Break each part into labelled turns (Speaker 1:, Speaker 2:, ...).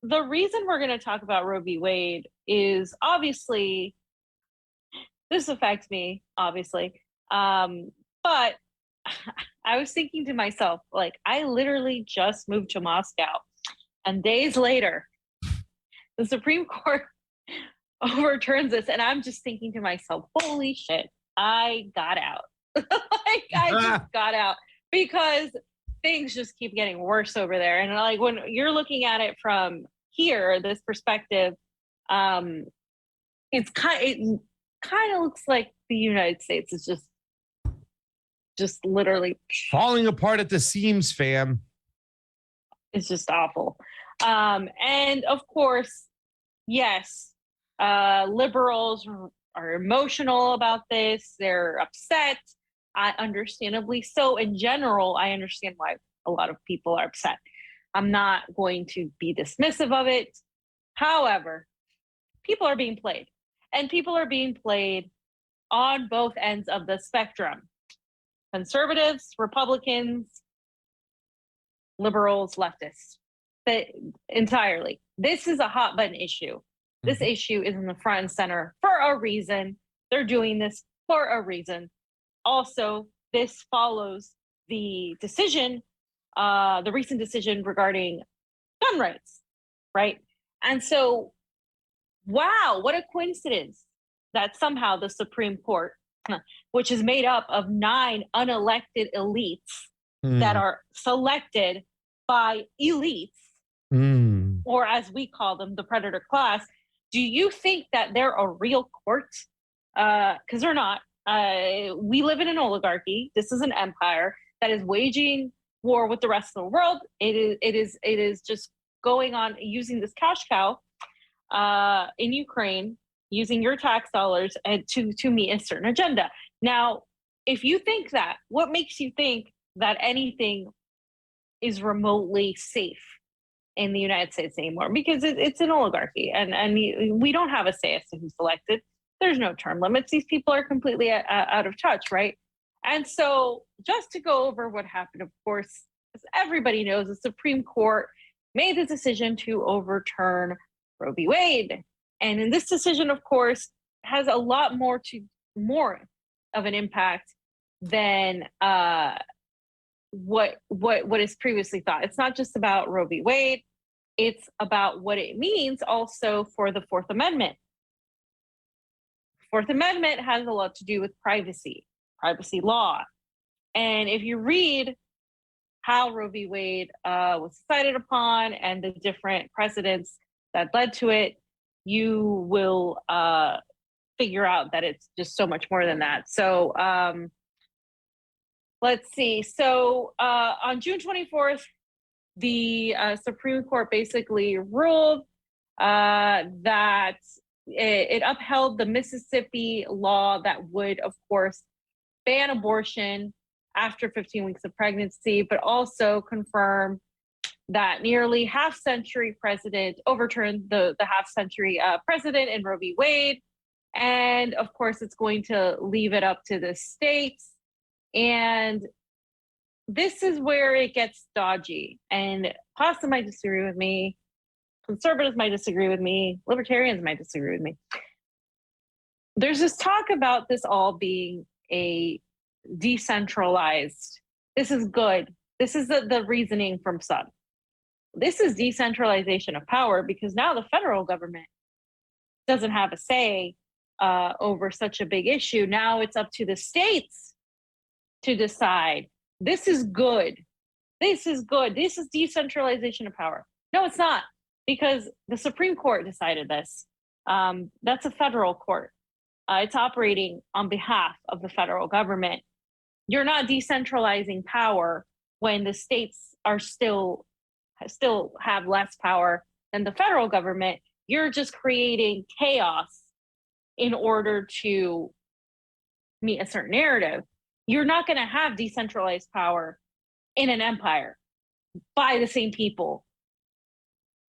Speaker 1: the reason we're going to talk about Roe v. Wade is obviously this affects me, obviously. But I was thinking to myself, like, I literally just moved to Moscow, and days later, the Supreme Court overturns this, and I'm just thinking to myself, holy shit, I got out. Like, I just got out because things just keep getting worse over there. And like, when you're looking at it from here, this perspective, it kind of looks like the United States is just literally
Speaker 2: falling apart at the seams, fam.
Speaker 1: It's just awful. And of course, yes, liberals are emotional about this. They're upset. Understandably so. In general, I understand why a lot of people are upset. I'm not going to be dismissive of it. However, people are being played. And people are being played on both ends of the spectrum. Conservatives, Republicans, liberals, leftists. Entirely. This is a hot button issue. This issue is in the front and center for a reason. They're doing this for a reason. Also, this follows the decision, the recent decision regarding gun rights, right? And so, wow, what a coincidence that somehow the Supreme Court, which is made up of 9 unelected elites that are selected by elites, or as we call them, the predator class, do you think that they're a real court? Because they're not. We live in an oligarchy. This is an empire that is waging war with the rest of the world. It is just going on using this cash cow in Ukraine, using your tax dollars and to meet a certain agenda. Now, if you think that, what makes you think that anything is remotely safe in the United States anymore? Because it's an oligarchy, and we don't have a say as to who's elected. There's no term limits. These people are completely out of touch, right? And so just to go over what happened, of course, as everybody knows, the Supreme Court made the decision to overturn Roe v. Wade. And in this decision, of course, has a lot more of an impact than what is previously thought. It's not just about Roe v. Wade. It's about what it means also for the Fourth Amendment. Fourth Amendment has a lot to do with privacy law. And if you read how Roe v. Wade was decided upon and the different precedents that led to it, you will figure out that it's just so much more than that. So let's see. So on June 24th, the Supreme Court basically ruled that it upheld the Mississippi law that would, of course, ban abortion after 15 weeks of pregnancy, but also confirm that nearly half-century precedent overturned the half-century precedent in Roe v. Wade. And of course, it's going to leave it up to the states. And this is where it gets dodgy. And Pasta might disagree with me. Conservatives might disagree with me. Libertarians might disagree with me. There's this talk about this all being a decentralized. This is good. This is the reasoning from some. This is decentralization of power because now the federal government doesn't have a say over such a big issue. Now it's up to the states to decide. This is good. This is good. This is decentralization of power. No, it's not, because the Supreme Court decided this. That's a federal court. It's operating on behalf of the federal government. You're not decentralizing power when the states are still have less power than the federal government. You're just creating chaos in order to meet a certain narrative. You're not going to have decentralized power in an empire by the same people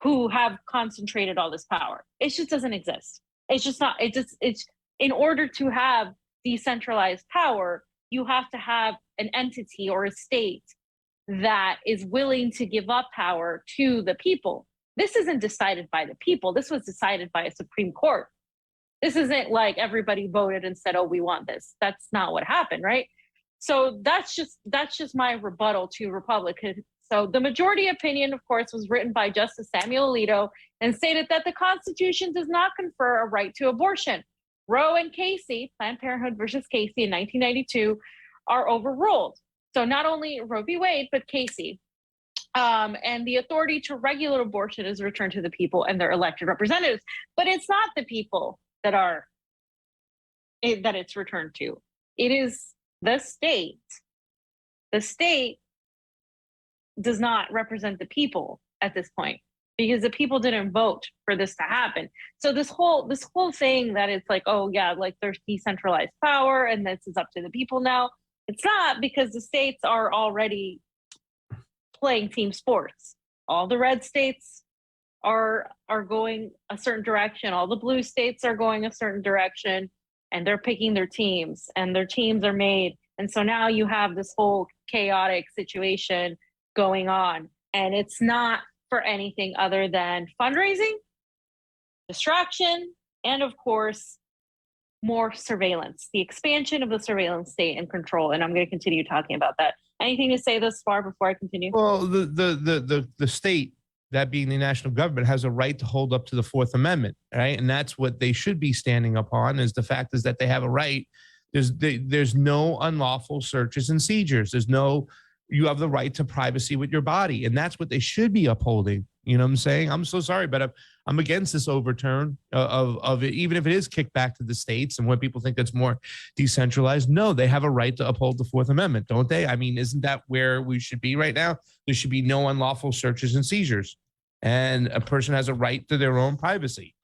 Speaker 1: who have concentrated all this power. It just doesn't exist. It's just not. It's in order to have decentralized power, you have to have an entity or a state that is willing to give up power to the people. this isn't decided by the people. This was decided by a Supreme Court. This isn't like everybody voted and said, oh, we want this. That's not what happened, right? So that's just my rebuttal to Republicans. So the majority opinion, of course, was written by Justice Samuel Alito and stated that the Constitution does not confer a right to abortion. Roe and Casey, Planned Parenthood versus Casey in 1992, are overruled. So not only Roe v. Wade, but Casey. And the authority to regulate abortion is returned to the people and their elected representatives. But it's not the people that it's returned to. It is the state. The state does not represent the people at this point because the people didn't vote for this to happen. So this whole thing that it's like, oh yeah, like there's decentralized power and this is up to the people now. It's not, because the states are already playing team sports. All the red states are going a certain direction. All the blue states are going a certain direction, and they're picking their teams, and their teams are made. And so now you have this whole chaotic situation going on, and it's not for anything other than fundraising, distraction, and of course, more surveillance, the expansion of the surveillance state and control. And I'm going to continue talking about that. Anything to say thus far before I continue?
Speaker 2: Well, the state, that being the national government, has a right to hold up to the Fourth Amendment, right? And that's what they should be standing upon, is the fact is that they have a right. There's no unlawful searches and seizures. You have the right to privacy with your body, and that's what they should be upholding. You know what I'm saying? I'm so sorry, but I'm against this overturn of it, even if it is kicked back to the states and when people think it's more decentralized. No, they have a right to uphold the Fourth Amendment, don't they? I mean, isn't that where we should be right now? There should be no unlawful searches and seizures, and a person has a right to their own privacy.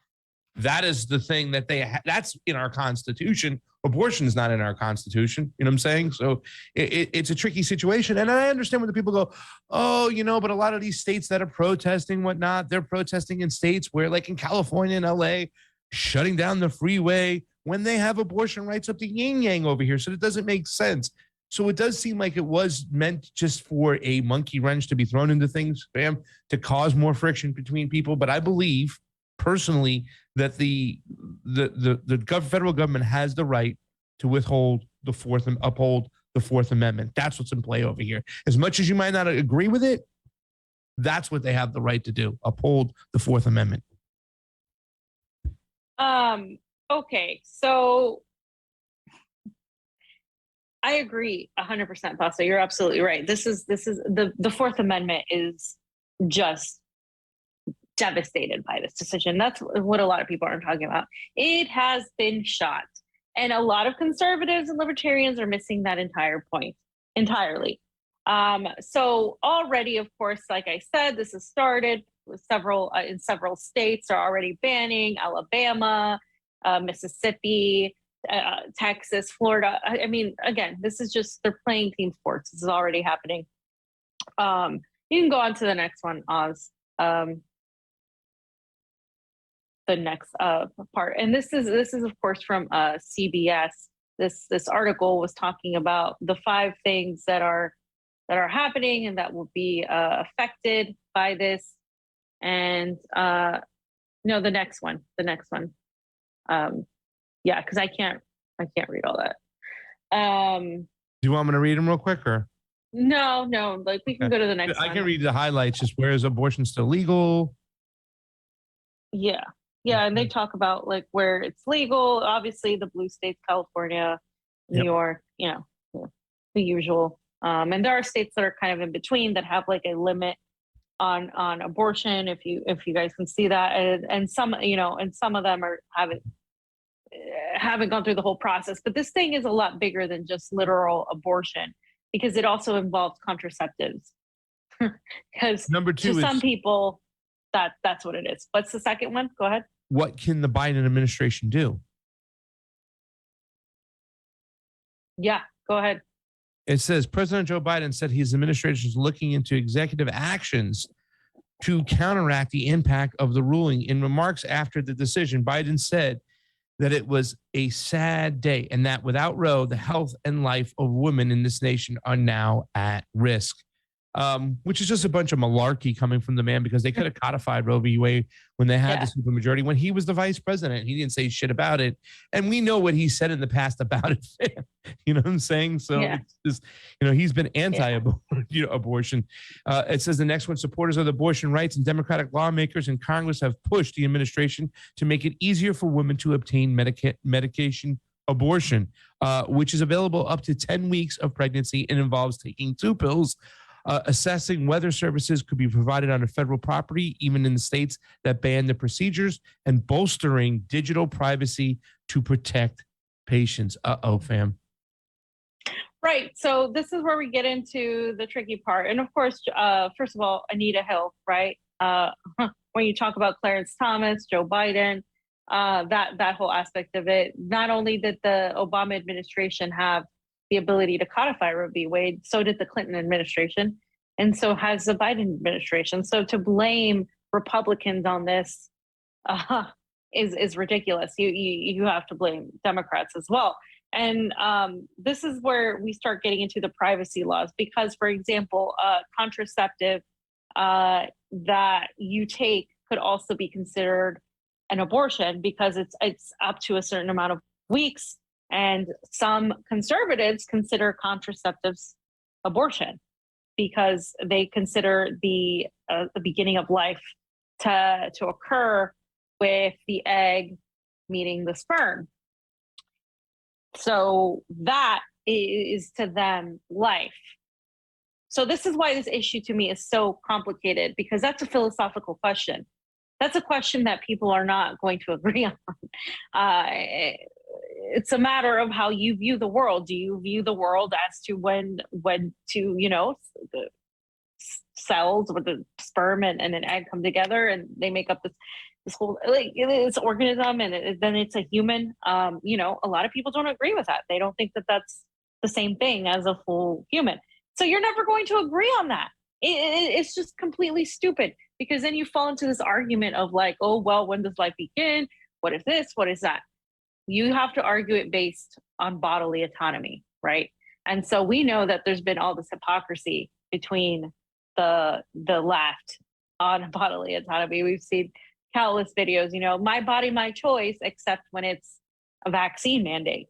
Speaker 2: That is the thing that that's in our Constitution. Abortion is not in our Constitution. You know what I'm saying? So it's a tricky situation. And I understand when the people go, oh, but a lot of these states that are protesting, whatnot, they're protesting in states where, like in California and LA, shutting down the freeway when they have abortion rights up to yin yang over here. So it doesn't make sense. So it does seem like it was meant just for a monkey wrench to be thrown into things, bam, to cause more friction between people. But I believe personally that the federal government has the right to uphold the Fourth Amendment. That's what's in play over here. As much as you might not agree with it, that's what they have the right to do: uphold the Fourth Amendment.
Speaker 1: Okay, so I agree 100%, Pasta. You're absolutely right. This is the Fourth Amendment is just devastated by this decision. That's what a lot of people aren't talking about. It has been shot. And a lot of conservatives and libertarians are missing that entire point entirely. So already, of course, like I said, this has started with in several states are already banning: Alabama, Mississippi, Texas, Florida. I mean, again, this is just, they're playing team sports. This is already happening. You can go on to the next one, Oz. The next part, and this is of course from CBS. This article was talking about the 5 things that are happening and that will be affected by this. And no, the next one. Yeah, because I can't read all that.
Speaker 2: Do you want me to read them real quick, or?
Speaker 1: No, like we can go to the next one.
Speaker 2: I can read the highlights. Just, where is abortion still legal?
Speaker 1: Yeah, and they talk about like where it's legal. Obviously, the blue states, California, New York, the usual. And there are states that are kind of in between that have like a limit on abortion. If you guys can see that, and some of them haven't gone through the whole process. But this thing is a lot bigger than just literal abortion, because it also involves contraceptives. Because
Speaker 2: number 2
Speaker 1: to some people, that's what it is. What's the second one? Go ahead.
Speaker 2: What can the Biden administration do?
Speaker 1: Yeah, go ahead.
Speaker 2: It says President Joe Biden said his administration is looking into executive actions to counteract the impact of the ruling. In remarks after the decision, Biden said that it was a sad day and that without Roe, the health and life of women in this nation are now at risk. which is just a bunch of malarkey coming from the man, because they could have codified Roe v. Wade when they had the supermajority, when he was the vice president. He didn't say shit about it. And we know what he said in the past about it. You know what I'm saying? So it's just, he's been anti-abortion. It says the next one, supporters of the abortion rights and Democratic lawmakers in Congress have pushed the administration to make it easier for women to obtain medication abortion, which is available up to 10 weeks of pregnancy and involves taking 2 pills. Assessing whether services could be provided on a federal property, even in the states that ban the procedures, and bolstering digital privacy to protect patients. Fam.
Speaker 1: Right. So this is where we get into the tricky part. And of course, first of all, Anita Hill, right? When you talk about Clarence Thomas, Joe Biden, that whole aspect of it, not only did the Obama administration have the ability to codify Roe v. Wade, so did the Clinton administration, and so has the Biden administration. So to blame Republicans on this is ridiculous. You have to blame Democrats as well. And this is where we start getting into the privacy laws, because, for example, contraceptive that you take could also be considered an abortion, because it's up to a certain amount of weeks. And some conservatives consider contraceptives abortion, because they consider the beginning of life to occur with the egg meeting the sperm. So that is to them life. So this is why this issue to me is so complicated, because that's a philosophical question. That's a question that people are not going to agree on. It's a matter of how you view the world. Do you view the world as to when to, the cells with the sperm and an egg come together and they make up this whole this organism, and then it's a human? A lot of people don't agree with that. They don't think that that's the same thing as a full human. So you're never going to agree on that. It's just completely stupid, because then you fall into this argument of like, oh, well, when does life begin? What is this? What is that? You have to argue it based on bodily autonomy, right? And so we know that there's been all this hypocrisy between the left on bodily autonomy. We've seen countless videos, my body, my choice, except when it's a vaccine mandate.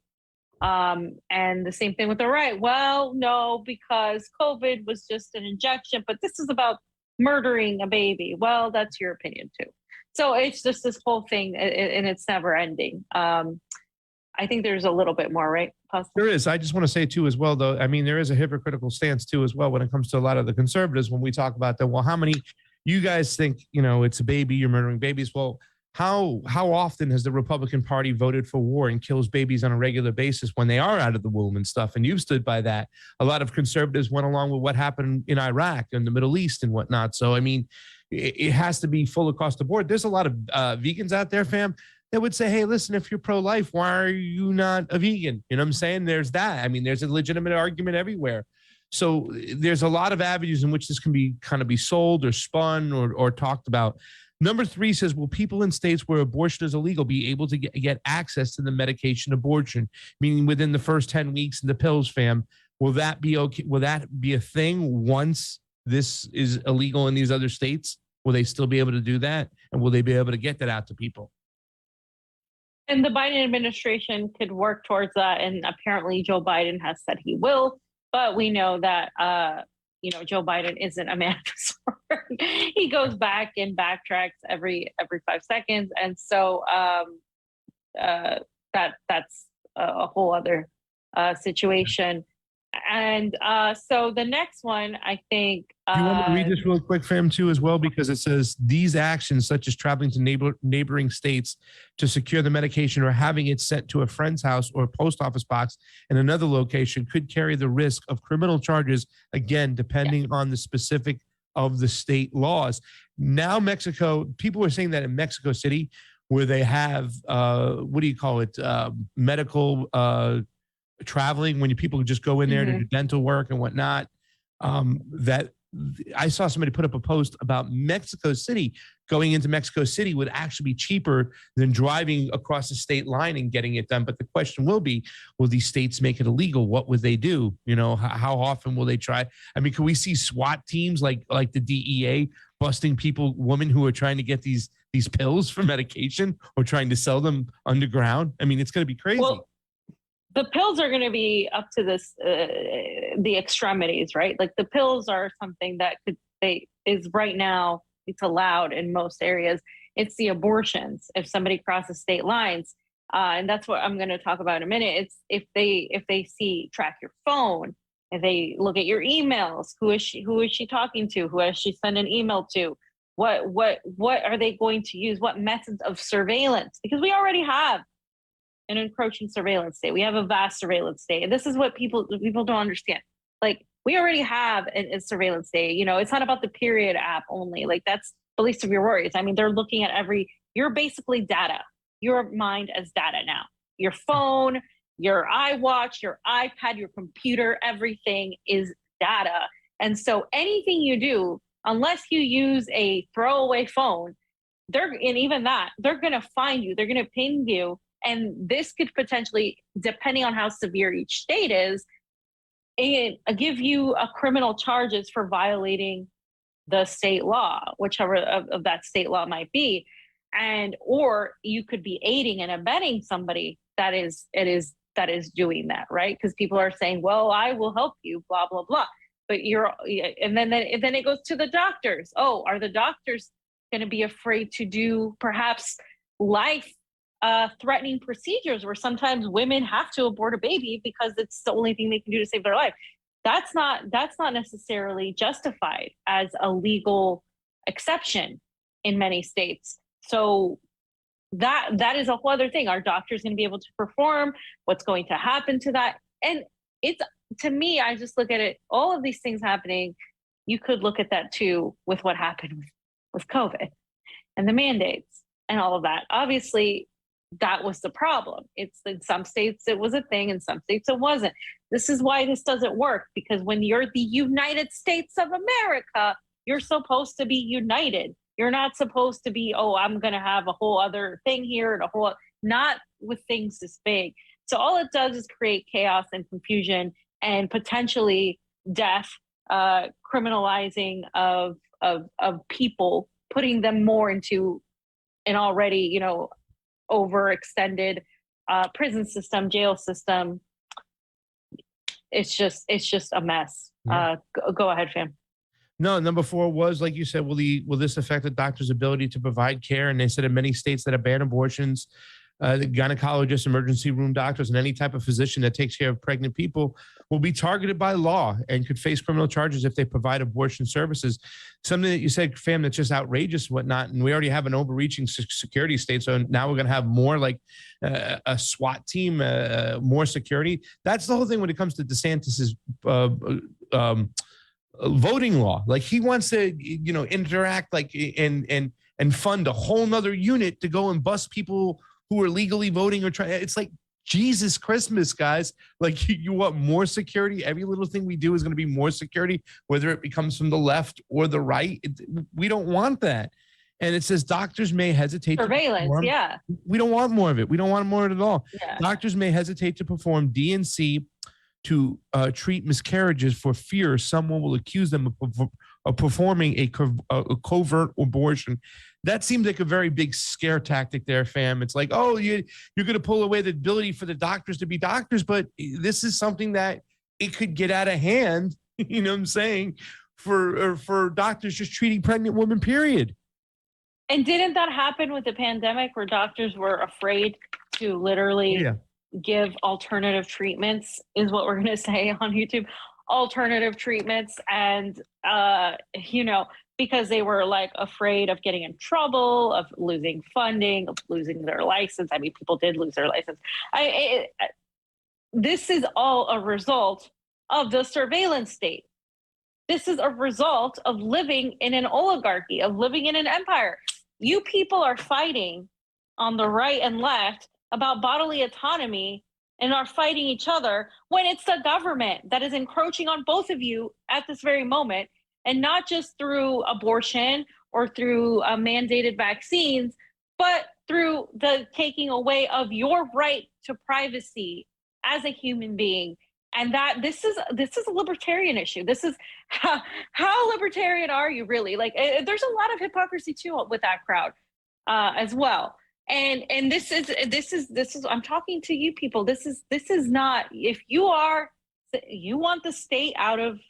Speaker 1: And the same thing with the right. Well, no, because COVID was just an injection, but this is about murdering a baby. Well, that's your opinion too. So it's just this whole thing, and it's never ending. I think there's a little bit more, right?
Speaker 2: There is. I just want to say too, as well, though. I mean, there is a hypocritical stance too, as well, when it comes to a lot of the conservatives. When we talk about that, well, how many you guys think, it's a baby, you're murdering babies? Well, how often has the Republican Party voted for war and kills babies on a regular basis when they are out of the womb and stuff? And you've stood by that. A lot of conservatives went along with what happened in Iraq and the Middle East and whatnot. So, I mean, it has to be full across the board. There's a lot of vegans out there, fam, that would say, hey, listen, if you're pro-life, why are you not a vegan? You know what I'm saying? There's that. I mean, there's a legitimate argument everywhere. So there's a lot of avenues in which this can be kind of be sold or spun or talked about. Number 3 says, will people in states where abortion is illegal be able to get access to the medication abortion, meaning within the first 10 weeks in the pills, fam? Will that be okay? Will that be a thing once this is illegal in these other states? Will they still be able to do that? And will they be able to get that out to people?
Speaker 1: And the Biden administration could work towards that. And apparently Joe Biden has said he will. But we know that, Joe Biden isn't a man of his word. He goes back and backtracks every 5 seconds. And so that's a whole other situation. And so the next one, I think.
Speaker 2: Do you want me to read this real quick, fam, too, as well? Because it says these actions, such as traveling to neighboring states to secure the medication or having it sent to a friend's house or post office box in another location, could carry the risk of criminal charges, again, depending on the specific of the state laws. Now, Mexico, people were saying that in Mexico City, where they have, medical traveling, when people just go in there to do dental work and whatnot, that I saw somebody put up a post about Mexico City going into Mexico City would actually be cheaper than driving across the state line and getting it done. But the question will be, will these states make it illegal? What would they do? You know, how often will they try? I mean, can we see SWAT teams like the DEA busting women who are trying to get these pills for medication or trying to sell them underground? I mean, it's going to be crazy.
Speaker 1: Well, the pills are going to be up to the extremities, right? Like the pills are something that is right now, it's allowed in most areas. It's the abortions. If somebody crosses state lines, and that's what I'm going to talk about in a minute. It's if they track your phone, if they look at your emails, who is she talking to? Who has she sent an email to? What are they going to use? What methods of surveillance? Because we already have an encroaching surveillance state. We have a vast surveillance state. And this is what people don't understand. Like, we already have a surveillance state. You know, it's not about the period app only. Like, that's the least of your worries. I mean, they're looking at you're basically data. Your mind as data now. Your phone, your iWatch, your iPad, your computer, everything is data. And so anything you do, unless you use a throwaway phone, they're going to find you. They're going to ping you. And this could potentially, depending on how severe each state is, give you a criminal charges for violating the state law, whichever of that state law might be. Or you could be aiding and abetting somebody that is doing that, right? Because people are saying, well, I will help you, blah, blah, blah. But and then it goes to the doctors. Oh, are the doctors going to be afraid to do perhaps life-threatening procedures where sometimes women have to abort a baby because it's the only thing they can do to save their life? That's not necessarily justified as a legal exception in many states. So that is a whole other thing. Are doctors going to be able to perform? What's going to happen to that? And to me, I just look at it, all of these things happening. You could look at that too with what happened with COVID and the mandates and all of that. Obviously, that was the problem. It's in some states it was a thing, in some states it wasn't. This is why this doesn't work, because when you're the United States of America, you're supposed to be united. You're not supposed to be, oh, I'm going to have a whole other thing here and not with things this big. So all it does is create chaos and confusion and potentially death, criminalizing of people, putting them more into an already, overextended prison system, jail system. It's just a mess.
Speaker 2: Yeah.
Speaker 1: Go ahead, fam.
Speaker 2: No, number 4 was, like you said, will this affect the doctor's ability to provide care? And they said in many states that ban abortions, the gynecologists, emergency room doctors, and any type of physician that takes care of pregnant people will be targeted by law and could face criminal charges if they provide abortion services. Something that you said, fam, that's just outrageous and whatnot. And we already have an overreaching security state. So now we're going to have more like a SWAT team, more security. That's the whole thing when it comes to DeSantis's voting law. Like, he wants to, interact and fund a whole nother unit to go and bust people who are legally voting or trying. It's like, Jesus Christmas, guys. Like, you want more security? Every little thing we do is going to be more security, whether it becomes from the left or the right. We don't want that. And it says doctors may hesitate
Speaker 1: surveillance,
Speaker 2: to perform.
Speaker 1: Yeah.
Speaker 2: We don't want more of it. We don't want more of it at all.
Speaker 1: Yeah.
Speaker 2: Doctors may hesitate to perform D&C to treat miscarriages for fear someone will accuse them of performing a covert abortion. That seems like a very big scare tactic there, fam. It's like, oh, you're going to pull away the ability for the doctors to be doctors, but this is something that it could get out of hand, you know what I'm saying, for doctors just treating pregnant women, period.
Speaker 1: And didn't that happen with the pandemic where doctors were afraid to literally give alternative treatments, is what we're going to say on YouTube, alternative treatments. And, because they were like afraid of getting in trouble, of losing funding, of losing their license. I mean, people did lose their license. This is all a result of the surveillance state. This is a result of living in an oligarchy, of living in an empire. You people are fighting on the right and left about bodily autonomy and are fighting each other when it's the government that is encroaching on both of you at this very moment, and not just through abortion or through mandated vaccines, but through the taking away of your right to privacy as a human being. And that this is a libertarian issue. This is how libertarian are you really? Like, there's a lot of hypocrisy too with that crowd as well. And this is I'm talking to you people. This is not, if you want the state out of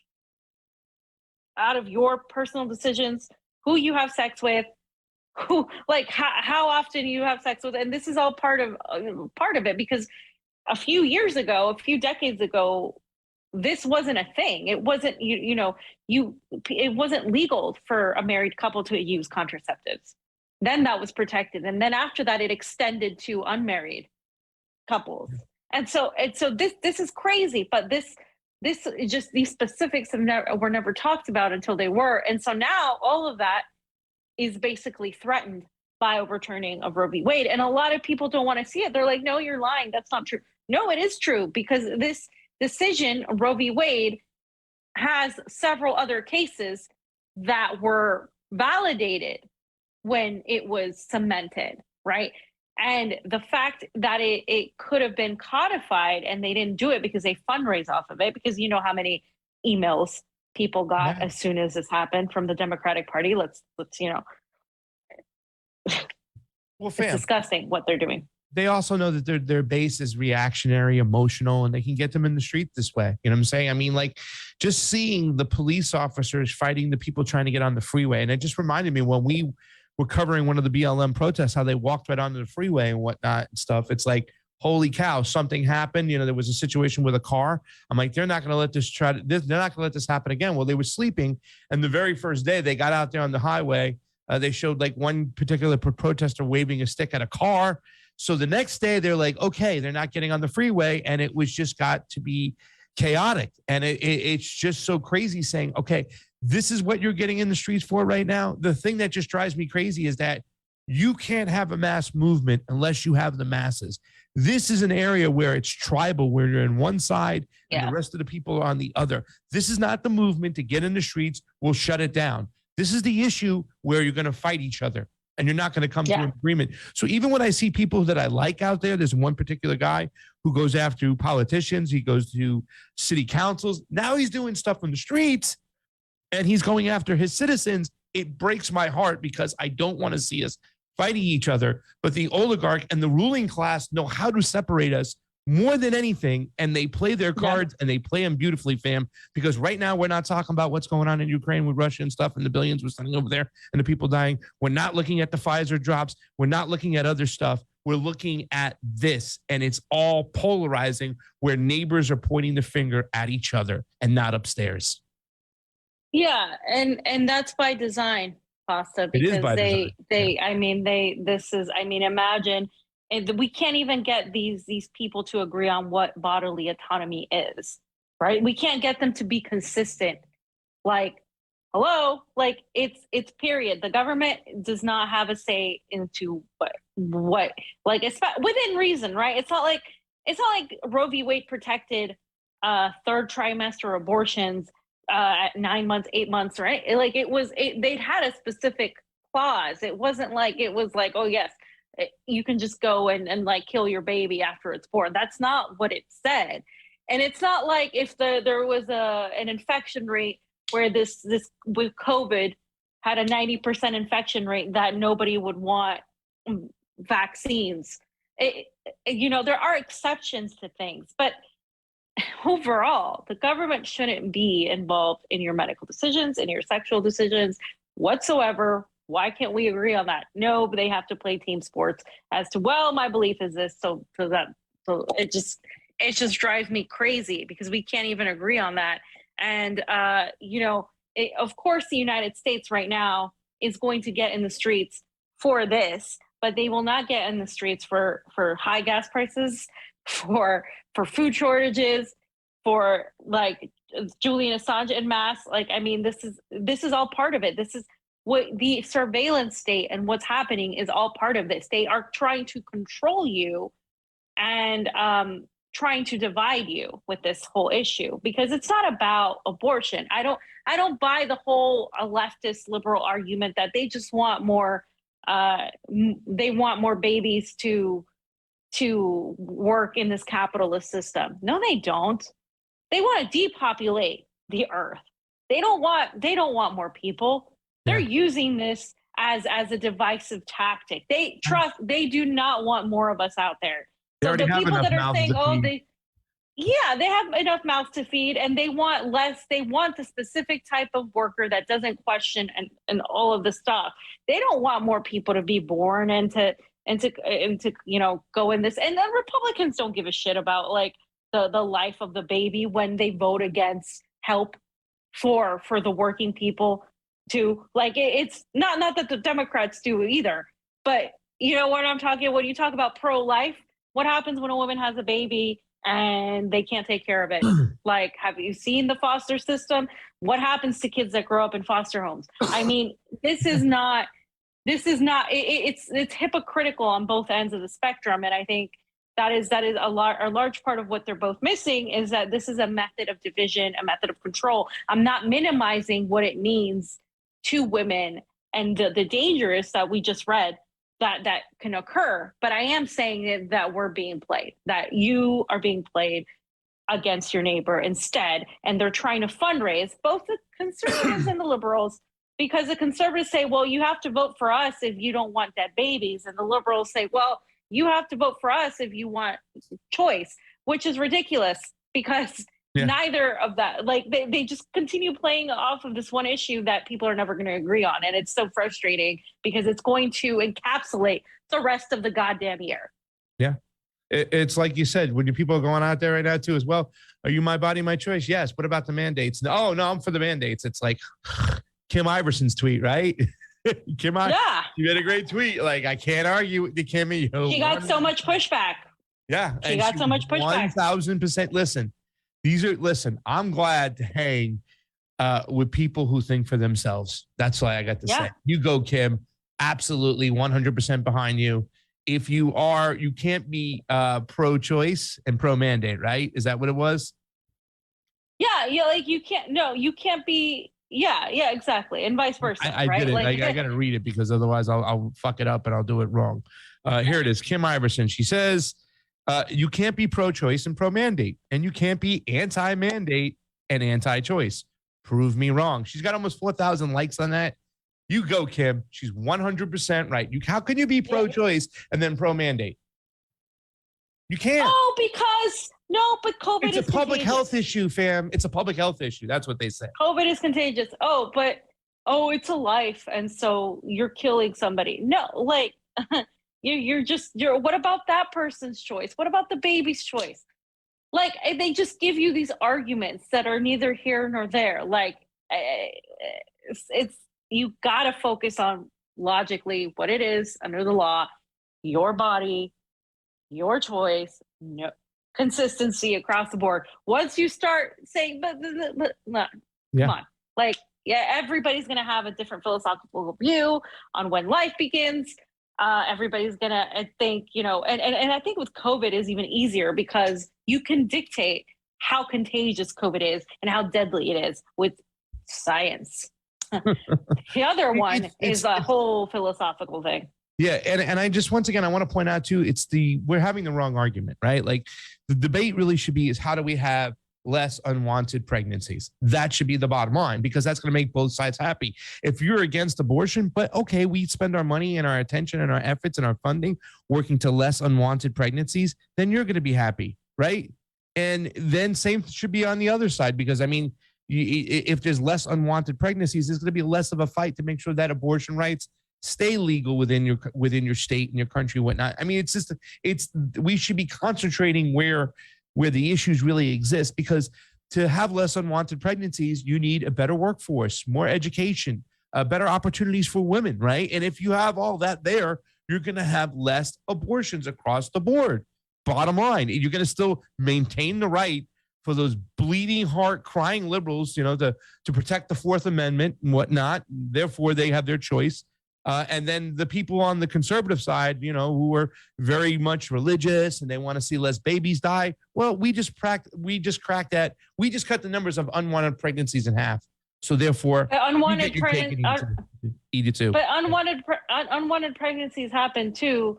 Speaker 1: your personal decisions, who you have sex with, who, like, how often you have sex with, and this is all part of it, because a few decades ago, this wasn't a thing. It wasn't, it wasn't legal for a married couple to use contraceptives. Then that was protected. And then after that, it extended to unmarried couples. And so this is crazy, but this just, these specifics were never talked about until they were. And so now all of that is basically threatened by overturning of Roe v. Wade. And a lot of people don't want to see it. They're like, no, you're lying. That's not true. No, it is true, because this decision, Roe v. Wade, has several other cases that were validated when it was cemented, right? And the fact that it could have been codified and they didn't do it because they fundraise off of it, because you know how many emails people got as soon as this happened from the Democratic Party. Let's
Speaker 2: well, fam,
Speaker 1: it's disgusting what they're doing.
Speaker 2: They also know that their base is reactionary, emotional, and they can get them in the street this way. You know what I'm saying? I mean, like, just seeing the police officers fighting the people trying to get on the freeway. And it just reminded me when we were covering one of the BLM protests, how they walked right onto the freeway and whatnot and stuff. It's like, holy cow, something happened. You know, there was a situation with a car. I'm like, they're not going to let they're not going to let this happen again. Well, they were sleeping. And the very first day they got out there on the highway, they showed like one particular protester waving a stick at a car. So the next day they're like, okay, they're not getting on the freeway. And it was just got to be chaotic. And it's just so crazy saying, okay, this is what you're getting in the streets for right now. The thing that just drives me crazy is that you can't have a mass movement unless you have the masses. This is an area where it's tribal, where you're on one side and the rest of the people are on the other. This is not the movement to get in the streets. We'll shut it down. This is the issue where you're going to fight each other and you're not going to come to an agreement. So even when I see people that I like out there's one particular guy who goes after politicians. He goes to city councils. Now he's doing stuff on the streets and he's going after his citizens. It breaks my heart because I don't want to see us fighting each other. But the oligarch and the ruling class know how to separate us more than anything. And they play their cards and they play them beautifully, fam. Because right now we're not talking about what's going on in Ukraine with Russia and stuff and the billions we're sending over there and the people dying. We're not looking at the Pfizer drops. We're not looking at other stuff. We're looking at this, and it's all polarizing, where neighbors are pointing the finger at each other and not upstairs.
Speaker 1: Yeah, and that's by design, Pasta, because imagine, and we can't even get these people to agree on what bodily autonomy is, right? We can't get them to be consistent. Like, hello, like it's period. The government does not have a say into what like, it's within reason, right? It's not like Roe v. Wade protected third trimester abortions at 9 months, 8 months, right? Like they'd had a specific clause. It wasn't like it was like, oh yes, you can just go and like kill your baby after it's born. That's not what it said. And it's not like if there was an infection rate where this with COVID had a 90% infection rate, that nobody would want vaccines. There are exceptions to things, but overall, the government shouldn't be involved in your medical decisions, in your sexual decisions whatsoever. Why can't we agree on that? No, but they have to play team sports as to, well, my belief is this. So it just drives me crazy because we can't even agree on that. And, of course, the United States right now is going to get in the streets for this, but they will not get in the streets for high gas prices, for food shortages, for like Julian Assange en masse. Like, I mean, this is all part of it. This is what the surveillance state and what's happening is all part of this. They are trying to control you. And trying to divide you with this whole issue, because it's not about abortion. I don't buy the whole leftist liberal argument that they just want more they want more babies to work in this capitalist system. No, they don't. They want to depopulate the earth. They don't want more people. They're using this as a divisive tactic. They do not want more of us out there. So the people that are saying, they have enough mouths to feed, and they want less. They want the specific type of worker that doesn't question and all of the stuff. They don't want more people to be born and to go in this. And the Republicans don't give a shit about like the life of the baby when they vote against help for the working people to like it's not that the Democrats do either, but you know what I'm talking. When you talk about pro-life, what happens when a woman has a baby and they can't take care of it? Like, have you seen the foster system? What happens to kids that grow up in foster homes? I mean, it's hypocritical on both ends of the spectrum. And I think that is a large part of what they're both missing, is that this is a method of division, a method of control. I'm not minimizing what it means to women and the dangers that we just read that can occur. But I am saying that we're being played, that you are being played against your neighbor instead. And they're trying to fundraise, both the conservatives and the liberals, because the conservatives say, well, you have to vote for us if you don't want dead babies. And the liberals say, well, you have to vote for us if you want choice, which is ridiculous, because neither of that, like they just continue playing off of this one issue that people are never going to agree on. And it's so frustrating because it's going to encapsulate the rest of the goddamn year. Yeah.
Speaker 2: It's like you said, when your people are going out there right now too as well. Are you my body, my choice? Yes. What about the mandates? No, I'm for the mandates. It's like Kim Iversen's tweet, right? She had a great tweet. Like, I can't argue with the Kimmy.
Speaker 1: She got so much pushback.
Speaker 2: Yeah.
Speaker 1: She got so much pushback.
Speaker 2: 1000%. Listen, I'm glad to hang with people who think for themselves. That's why I got to say. You go, Kim. Absolutely 100% behind you. If you are, you can't be pro-choice and pro-mandate, right? Is that what it was?
Speaker 1: Yeah, like you can't be. Yeah, exactly. And vice versa.
Speaker 2: I
Speaker 1: right?
Speaker 2: did it.
Speaker 1: Like,
Speaker 2: I got to read it because otherwise I'll fuck it up and I'll do it wrong. Here it is. Kim Iversen. She says, you can't be pro-choice and pro-mandate, and you can't be anti-mandate and anti-choice. Prove me wrong. She's got almost 4,000 likes on that. You go, Kim. She's 100% right. How can you be pro-choice and then pro-mandate? You can't.
Speaker 1: Oh, but COVID is
Speaker 2: It's a public
Speaker 1: contagious.
Speaker 2: health issue, fam. It's a public health issue. That's what they say.
Speaker 1: COVID is contagious. It's a life, and so you're killing somebody. No, like you're. What about that person's choice? What about the baby's choice? Like, they just give you these arguments that are neither here nor there. Like, it's you got to focus on logically what it is under the law, your body, your choice. No consistency across the board. Once you start saying, come on, like, everybody's going to have a different philosophical view on when life begins. Everybody's going to think, and I think with COVID is even easier because you can dictate how contagious COVID is and how deadly it is with science. The other one is a whole philosophical thing.
Speaker 2: Yeah, and I just, once again, I want to point out too, we're having the wrong argument, right? Like, the debate really should be is how do we have less unwanted pregnancies? That should be the bottom line, because that's going to make both sides happy. If you're against abortion, but okay, we spend our money and our attention and our efforts and our funding working to less unwanted pregnancies, then you're going to be happy, right? And then same should be on the other side, because I mean, if there's less unwanted pregnancies, there's going to be less of a fight to make sure that abortion rights stay legal within your state and your country, whatnot. I mean, we should be concentrating where the issues really exist, because to have less unwanted pregnancies, you need a better workforce, more education, better opportunities for women, right? And if you have all that there, you're going to have less abortions across the board. Bottom line, you're going to still maintain the right for those bleeding heart crying liberals, to protect the Fourth Amendment and whatnot. Therefore, they have their choice. And then the people on the conservative side, you know, who are very much religious and they want to see less babies die. Well, we just cut the numbers of unwanted pregnancies in half. So therefore,
Speaker 1: unwanted
Speaker 2: pregnancies, eat it too.
Speaker 1: But unwanted pregnancies happen too,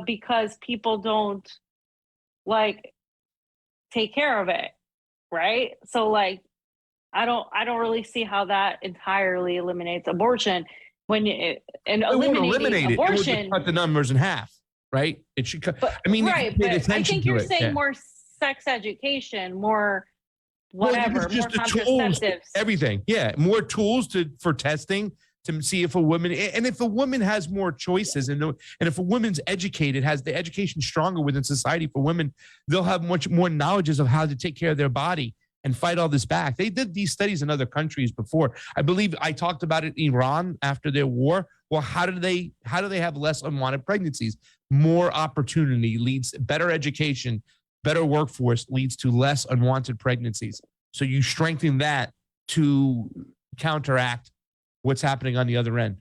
Speaker 1: because people don't like take care of it, right? So like, I don't really see how that entirely eliminates abortion. When eliminating abortion,
Speaker 2: it would cut the numbers in half, right? It should cut.
Speaker 1: But,
Speaker 2: I mean,
Speaker 1: right, but I think you're saying more sex education, more whatever, more contraceptives,
Speaker 2: everything. Yeah, more tools for testing to see if a woman, and if a woman has more choices, and if a woman's educated, has the education stronger within society for women, they'll have much more knowledges of how to take care of their body and fight all this back. They did these studies in other countries before. I believe I talked about it in Iran after their war. Well, how do they have less unwanted pregnancies? More opportunity leads better education, better workforce leads to less unwanted pregnancies. So you strengthen that to counteract what's happening on the other end.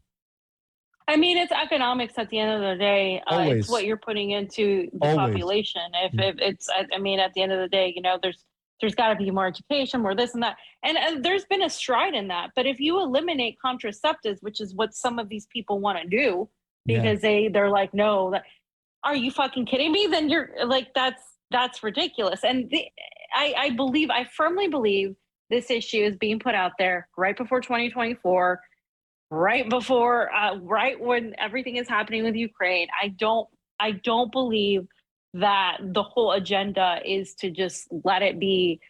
Speaker 1: I mean, it's economics at the end of the day. It's what you're putting into the population. If it's, I mean, at the end of the day, you know, there's got to be more education, more this and that. And there's been a stride in that. But if you eliminate contraceptives, which is what some of these people want to do, because they're like, no, are you fucking kidding me? Then you're like, that's ridiculous. And I firmly believe this issue is being put out there right before 2024, right when everything is happening with Ukraine. I don't believe that the whole agenda is to just let it be,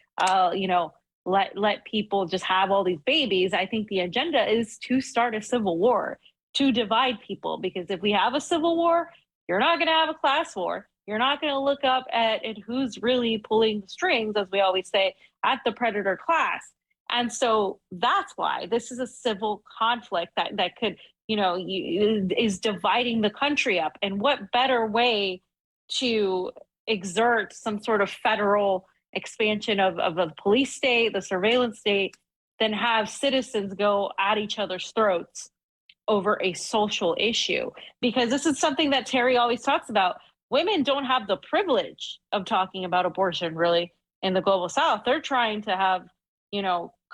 Speaker 1: let people just have all these babies. I think the agenda is to start a civil war, to divide people, because if we have a civil war, you're not going to have a class war. You're not going to look up at who's really pulling the strings, as we always say, at the predator class. And so that's why this is a civil conflict that could, is dividing the country up. And what better way to exert some sort of federal expansion of the police state, the surveillance state, than have citizens go at each other's throats over a social issue? Because this is something that Terry always talks about. Women don't have the privilege of talking about abortion really in the global South. They're trying to have,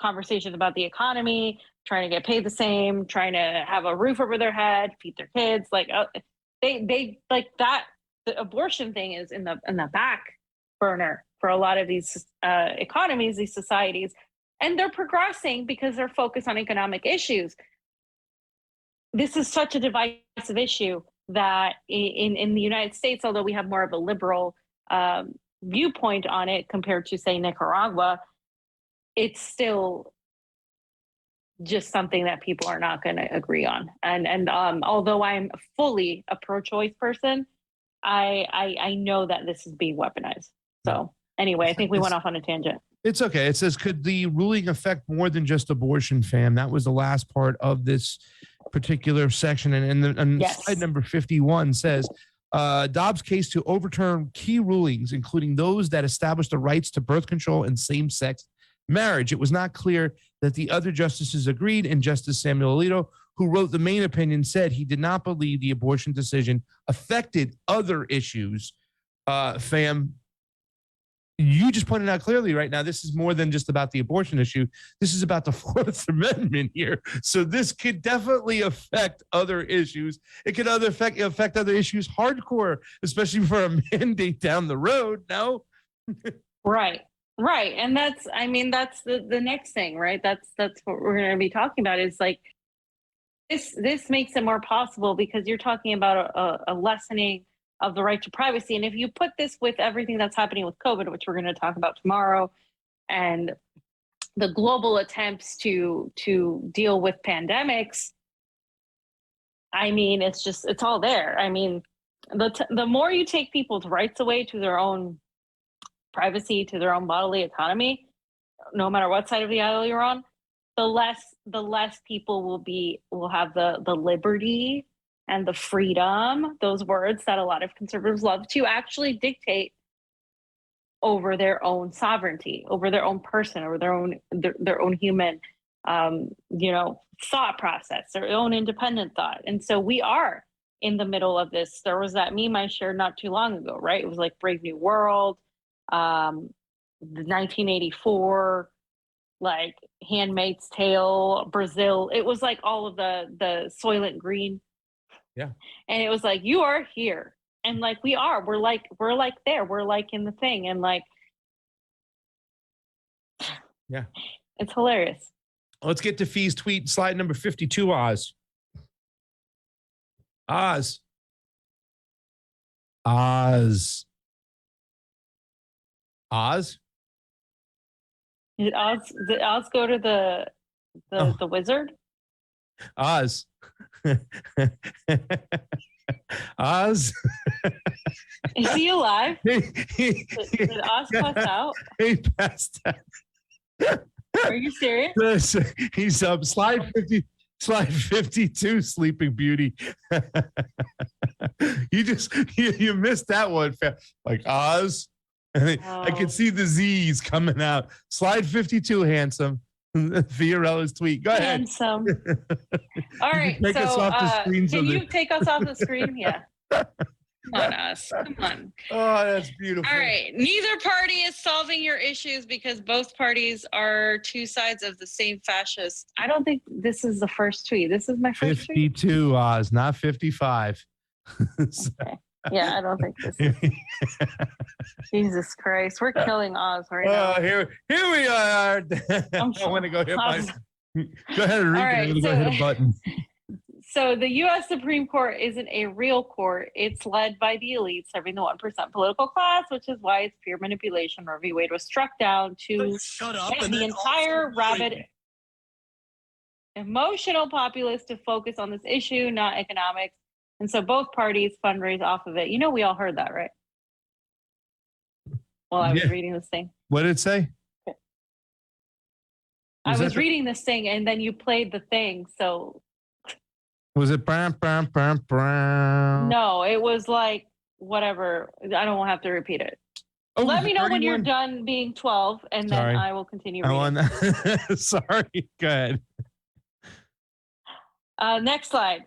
Speaker 1: conversations about the economy, trying to get paid the same, trying to have a roof over their head, feed their kids. Like they like that. The abortion thing is in the back burner for a lot of these economies, these societies, and they're progressing because they're focused on economic issues. This is such a divisive issue that in the United States, although we have more of a liberal viewpoint on it compared to, say, Nicaragua, it's still just something that people are not going to agree on. And although I'm fully a pro-choice person, I know that this is being weaponized. So anyway, I think we went off on a tangent.
Speaker 2: It's okay. It says, could the ruling affect more than just abortion, fam? That was the last part of this particular section. And yes. Slide number 51 says, Dobbs' case to overturn key rulings, including those that established the rights to birth control and same-sex marriage. It was not clear that the other justices agreed, and Justice Samuel Alito, who wrote the main opinion, said he did not believe the abortion decision affected other issues. Fam, you just pointed out clearly right now, this is more than just about the abortion issue. This is about the Fourth Amendment here. So this could definitely affect other issues. It could affect other issues hardcore, especially for a mandate down the road. No?
Speaker 1: Right. And that's the next thing, right? That's what we're going to be talking about, is like, this makes it more possible because you're talking about a lessening of the right to privacy. And if you put this with everything that's happening with COVID, which we're going to talk about tomorrow, and the global attempts to deal with pandemics, I mean, it's all there. I mean, the more you take people's rights away to their own privacy, to their own bodily autonomy, no matter what side of the aisle you're on, the less people will have the liberty and the freedom, those words that a lot of conservatives love, to actually dictate over their own sovereignty, over their own person, over their own human thought process, their own independent thought. And so we are in the middle of this. There was that meme I shared not too long ago, right? It was like Brave New World, the 1984, like Handmaid's Tale, Brazil. It was like all of the Soylent Green.
Speaker 2: Yeah.
Speaker 1: And it was like, you are here. And like we're like there. We're like in the thing. And like,
Speaker 2: yeah,
Speaker 1: it's hilarious.
Speaker 2: Let's get to Fee's tweet, slide number 52, Oz. Oz. Oz. Oz?
Speaker 1: Did Oz go to the wizard?
Speaker 2: Oz. Oz.
Speaker 1: Is he alive? Did Oz pass out?
Speaker 2: He passed out.
Speaker 1: Are you serious?
Speaker 2: He's up. Slide 52, Sleeping Beauty. you missed that one. Like Oz. I can see the Z's coming out. Slide 52, handsome. Fiorella's tweet. Go ahead.
Speaker 1: Handsome. All right.
Speaker 2: Take us off the screens.
Speaker 1: Can you take us off the screen? Yeah. Come on, us. Come on.
Speaker 2: Oh, that's beautiful.
Speaker 1: All right. Neither party is solving your issues because both parties are two sides of the same fascist. I don't think this is the first tweet. This is my first
Speaker 2: 52, tweet. Oz, not 55.
Speaker 1: Okay. Yeah, I don't think this is. Jesus Christ. We're killing Oz right now.
Speaker 2: Oh, here we are. I want to go hit my. Go ahead and read it. I'm going to go hit a button.
Speaker 1: So the U.S. Supreme Court isn't a real court. It's led by the elite serving the 1% political class, which is why it's pure manipulation. Roe v. Wade was struck down to get the entire rabid, emotional populace to focus on this issue, not economics. And so both parties fundraise off of it. We all heard that, right? While I was reading this thing.
Speaker 2: What did it say?
Speaker 1: I was reading this thing and then you played the thing. So
Speaker 2: was it brown?
Speaker 1: No, it was like whatever. I don't have to repeat it.
Speaker 2: Oh,
Speaker 1: let me know when you're done being 12 and then I will continue reading.
Speaker 2: Sorry. Go ahead.
Speaker 1: Next slide.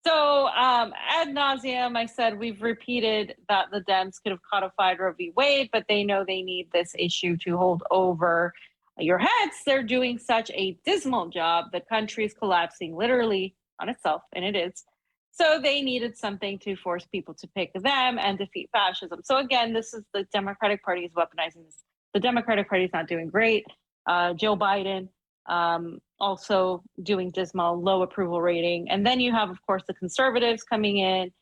Speaker 1: So ad nauseum, I said we've repeated that the Dems could have codified Roe v. Wade, but they know they need this issue to hold over your heads. They're doing such a dismal job. The country is collapsing literally on itself, and it is. So they needed something to force people to pick them and defeat fascism. So again, this is the Democratic Party is weaponizing this. The Democratic Party is not doing great. Joe Biden also doing dismal, low approval rating. And then you have, of course, the conservatives coming in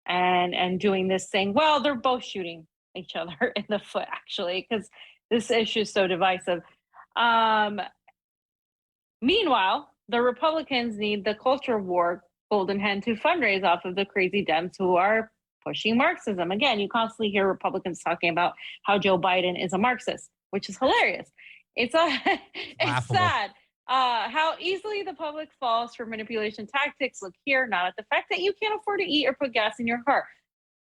Speaker 1: and doing this thing. Well, they're both shooting each other in the foot, actually, because this issue is so divisive. Meanwhile, the Republicans need the culture war golden hen to fundraise off of the crazy Dems who are pushing Marxism. Again, you constantly hear Republicans talking about how Joe Biden is a Marxist, which is hilarious. It's sad how easily the public falls for manipulation tactics. Look here, not at the fact that you can't afford to eat or put gas in your car.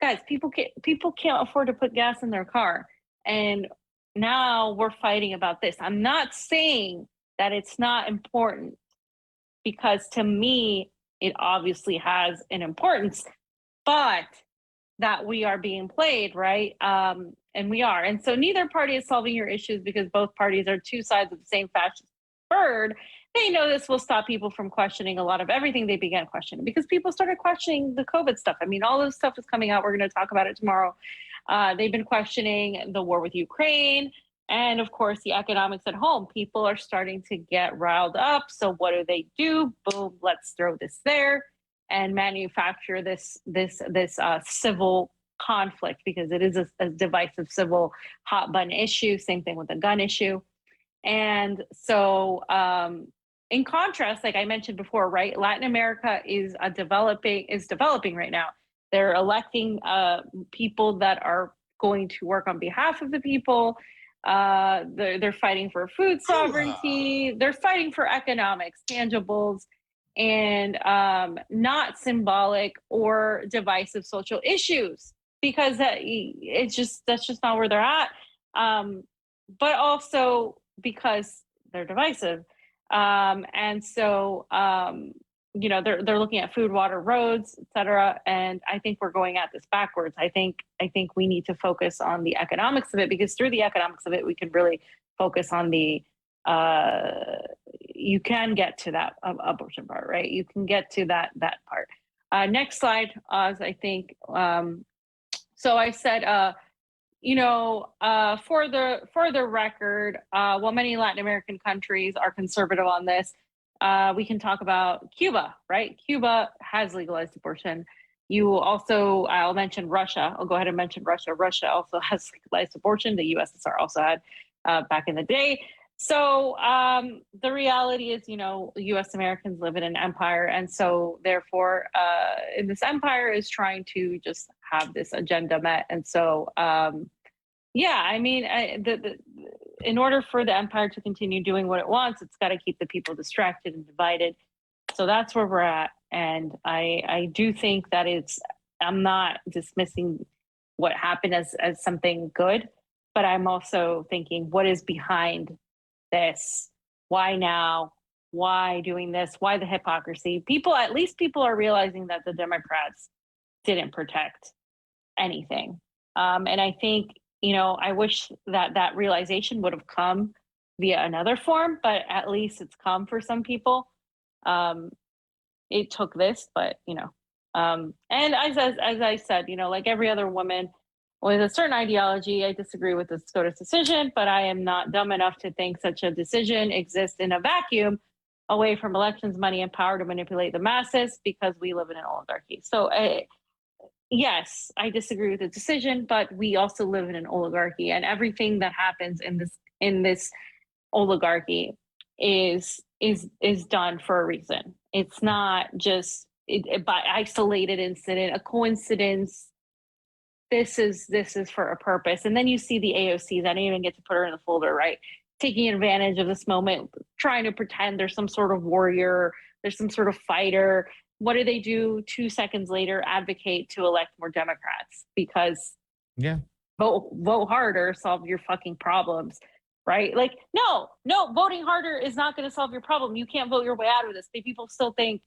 Speaker 1: Guys, people can't afford to put gas in their car. And now we're fighting about this. I'm not saying that it's not important, because to me, it obviously has an importance, but that we are being played, right? And we are. And so neither party is solving your issues because both parties are two sides of the same fascist bird. They know this will stop people from questioning a lot of everything they began questioning, because people started questioning the COVID stuff. I mean, all this stuff is coming out. We're going to talk about it tomorrow. They've been questioning the war with Ukraine and, of course, the economics at home. People are starting to get riled up. So what do? Boom, let's throw this there and manufacture this civil conflict, because it is a divisive civil hot button issue. Same thing with the gun issue. And so in contrast, like I mentioned before, right, Latin America is developing right now. They're electing people that are going to work on behalf of the people. They're fighting for food sovereignty. They're fighting for economics, tangibles, and not symbolic or divisive social issues, because that's just not where they're at. But also because they're divisive. And so, they're looking at food, water, roads, et cetera. And I think we're going at this backwards. I think we need to focus on the economics of it, because through the economics of it, we can really focus on the, you can get to that abortion part, right? You can get to that part. Next slide, I think. So I said, for the record, while many Latin American countries are conservative on this, we can talk about Cuba, right? Cuba has legalized abortion. I'll mention Russia. I'll go ahead and mention Russia. Russia also has legalized abortion. The USSR also had back in the day. So the reality is, U.S. Americans live in an empire. And so therefore, this empire is trying to just have this agenda met. And so, in order for the empire to continue doing what it wants, it's got to keep the people distracted and divided. So that's where we're at. And I do think that I'm not dismissing what happened as something good, but I'm also thinking, what is behind this? Why now? Why doing this? Why the hypocrisy? At least people are realizing that the Democrats didn't protect anything. And I think, I wish that realization would have come via another form, but at least it's come for some people. It took this, but, and as I said, like every other woman with a certain ideology, I disagree with the SCOTUS decision, but I am not dumb enough to think such a decision exists in a vacuum away from elections, money, and power to manipulate the masses, because we live in an oligarchy. So yes, I disagree with the decision, but we also live in an oligarchy, and everything that happens in this oligarchy is done for a reason. It's not just by isolated incident, a coincidence. This is for a purpose. And then you see the AOCs. I didn't even get to put her in the folder, right? Taking advantage of this moment, trying to pretend there's some sort of warrior, there's some sort of fighter. What do? 2 seconds later, advocate to elect more Democrats, because vote harder, solve your fucking problems, right? Like, no, voting harder is not going to solve your problem. You can't vote your way out of this. People still think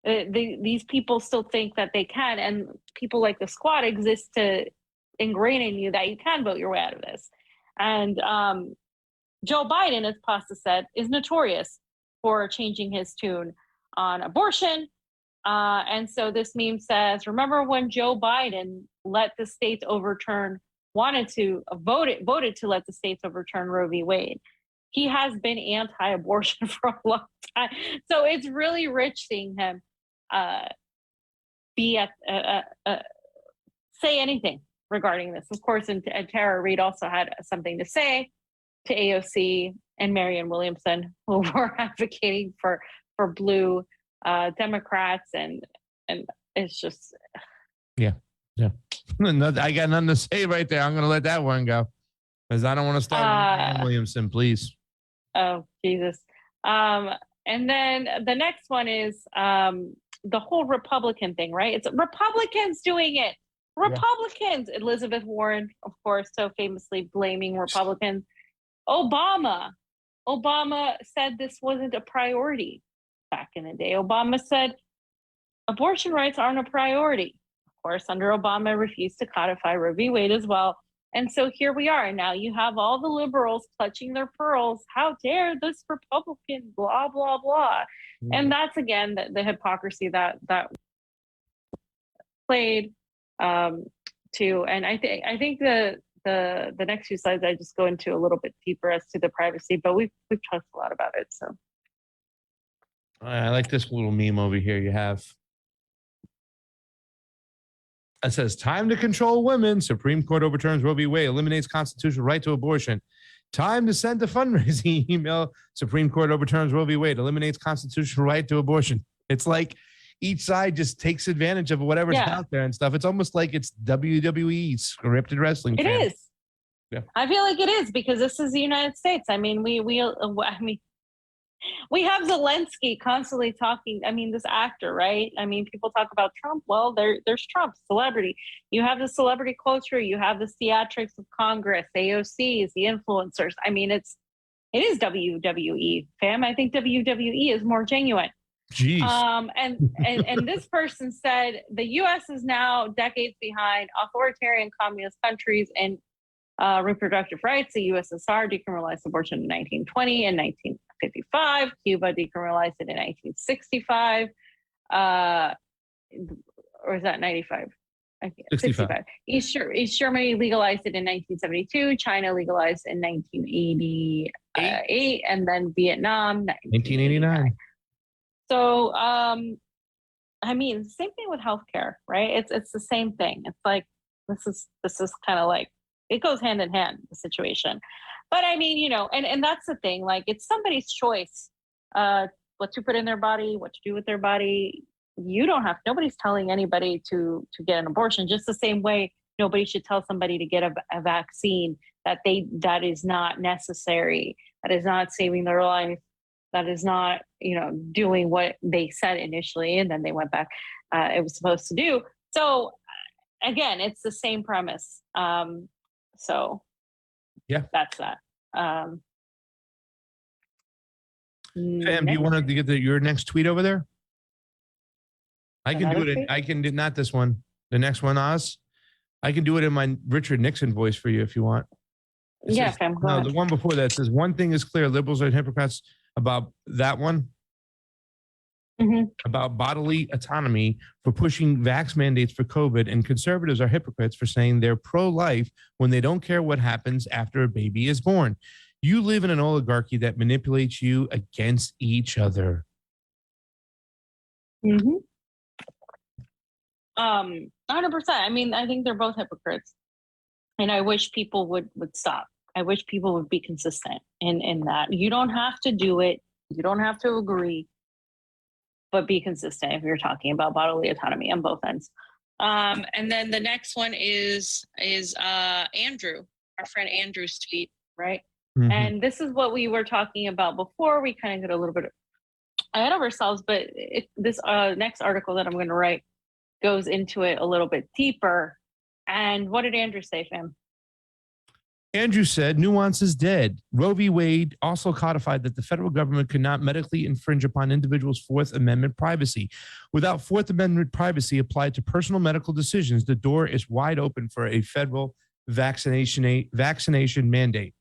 Speaker 1: these people still think that they can, and people like the squad exist to ingrain in you that you can vote your way out of this. And Joe Biden, as Pasta said, is notorious for changing his tune on abortion. And so this meme says, remember when Joe Biden let the states voted to let the states overturn Roe v. Wade. He has been anti-abortion for a long time. So it's really rich seeing him say anything regarding this. Of course, and Tara Reid also had something to say to AOC and Marianne Williamson, who were advocating for blue Democrats, and it's just
Speaker 2: I got nothing to say right there. I'm going to let that one go, because I don't want to start with Marianne Williamson, please. Oh,
Speaker 1: Jesus. And then the next one is the whole Republican thing, right? It's Republicans doing it. Republicans. Yeah. Elizabeth Warren, of course, so famously blaming Republicans. Obama said this wasn't a priority back in the day. Obama said abortion rights aren't a priority. Of course, under Obama, refused to codify Roe v. Wade as well. And so here we are. And now you have all the liberals clutching their pearls. How dare this Republican, blah, blah, blah. Mm. And that's, again, the hypocrisy that played too. And I think the next few slides, I just go into a little bit deeper as to the privacy, but we've talked a lot about it. So
Speaker 2: I like this little meme over here you have. It says, time to control women. Supreme Court overturns Roe v. Wade, eliminates constitutional right to abortion. Time to send a fundraising email. Supreme Court overturns Roe v. Wade, eliminates constitutional right to abortion. It's like each side just takes advantage of whatever's out there and stuff. It's almost like it's WWE scripted wrestling.
Speaker 1: It is. Yeah. I feel like it is, because this is the United States. I mean, we have Zelensky constantly talking. I mean, this actor, right? I mean, people talk about Trump. Well, there's Trump, celebrity. You have the celebrity culture. You have the theatrics of Congress, AOCs, the influencers. I mean, it's It is WWE, fam. I think WWE is more genuine.
Speaker 2: Jeez.
Speaker 1: And this person said the U.S. is now decades behind authoritarian communist countries in reproductive rights. The USSR decriminalized abortion in 1920 and 1955. Cuba decriminalized it in 1965. Or is that 95? 65. East Germany legalized it in 1972. China legalized in 1988, and then Vietnam
Speaker 2: 1989.
Speaker 1: So, I mean, same thing with healthcare, right? It's the same thing. It's like this is kind of like it goes hand in hand, the situation. But I mean, you know, and that's the thing. Like, it's somebody's choice, what to put in their body, what to do with their body. You don't have. Nobody's telling anybody to get an abortion. Just the same way, nobody should tell somebody to get a vaccine that is not necessary. That is not saving their life. That is not, you know, doing what they said initially, and then they went back. It was supposed to do. So again, it's the same premise. So
Speaker 2: yeah,
Speaker 1: that's that.
Speaker 2: Sam, do you want to get your next tweet over there? I can do it. I can do not this one. The next one, Oz. I can do it in my Richard Nixon voice for you if you want.
Speaker 1: Yeah, Sam.
Speaker 2: No, the one before that says one thing is clear: liberals are hypocrites about that one. About bodily autonomy for pushing vax mandates for COVID, and conservatives are hypocrites for saying they're pro-life when they don't care what happens after a baby is born. You live in an oligarchy that manipulates you against each other.
Speaker 1: 100%. I mean, I think they're both hypocrites, and I wish people would stop. I wish people would be consistent in that. You don't have to do it. You don't have to agree, but be consistent if you're talking about bodily autonomy on both ends. And then the next one is Andrew, our friend Andrew's tweet, right? And this is what we were talking about before. We kind of get a little bit ahead of ourselves, but this next article that I'm going to write goes into it a little bit deeper. And what did Andrew say, fam?
Speaker 2: Andrew said, nuance is dead. Roe v. Wade also codified that the federal government could not medically infringe upon individuals' Fourth Amendment privacy. Without Fourth Amendment privacy applied to personal medical decisions, the door is wide open for a federal vaccination mandate.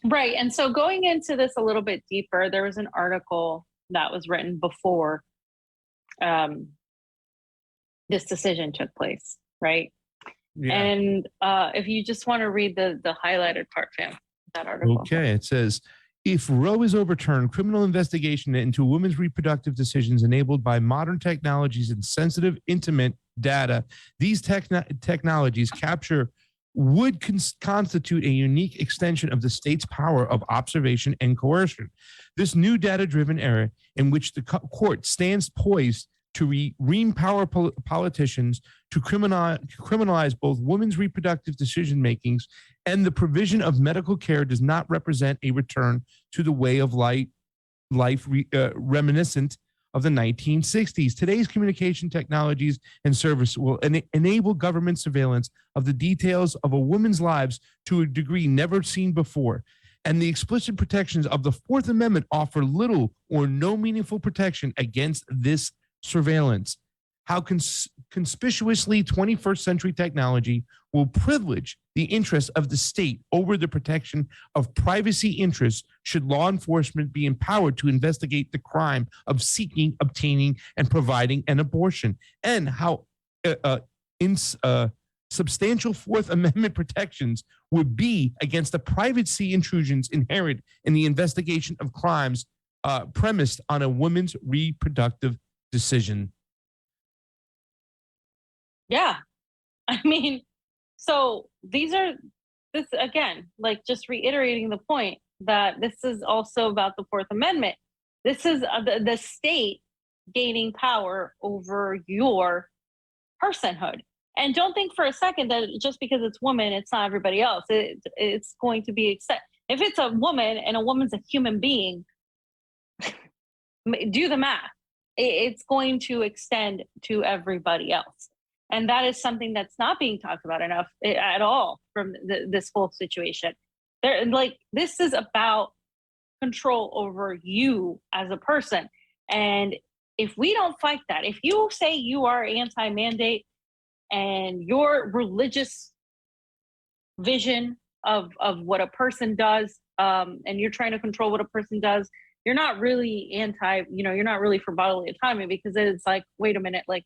Speaker 1: Right. And so going into this a little bit deeper, there was an article that was written before this decision took place, right? Yeah. And if you just want to read the highlighted part, fam, that article.
Speaker 2: Okay, it says, if Roe is overturned, criminal investigation into women's reproductive decisions enabled by modern technologies and sensitive, intimate data, these technologies capture would constitute a unique extension of the state's power of observation and coercion. This new data-driven era in which the court stands poised to re-empower politicians to criminalize both women's reproductive decision makings and the provision of medical care does not represent a return to the way of life reminiscent of the 1960s. Today's communication technologies and service will enable government surveillance of the details of a woman's lives to a degree never seen before. And the explicit protections of the Fourth Amendment offer little or no meaningful protection against this surveillance. How conspicuously 21st century technology will privilege the interests of the state over the protection of privacy interests should law enforcement be empowered to investigate the crime of seeking, obtaining, and providing an abortion, and how substantial Fourth Amendment protections would be against the privacy intrusions inherent in the investigation of crimes premised on a woman's reproductive decision.
Speaker 1: Yeah. I mean, so this again, like just reiterating the point that this is also about the Fourth Amendment. This is the state gaining power over your personhood. And don't think for a second that just because it's woman, it's not everybody else. It's going to be if it's a woman and a woman's a human being, do the math. It's going to extend to everybody else. And that is something that's not being talked about enough at all from this whole situation. This is about control over you as a person. And if we don't fight that, if you say you are anti-mandate and your religious vision of what a person does, and you're trying to control what a person does, you're not really you're not really for bodily autonomy, because it's like, wait a minute, like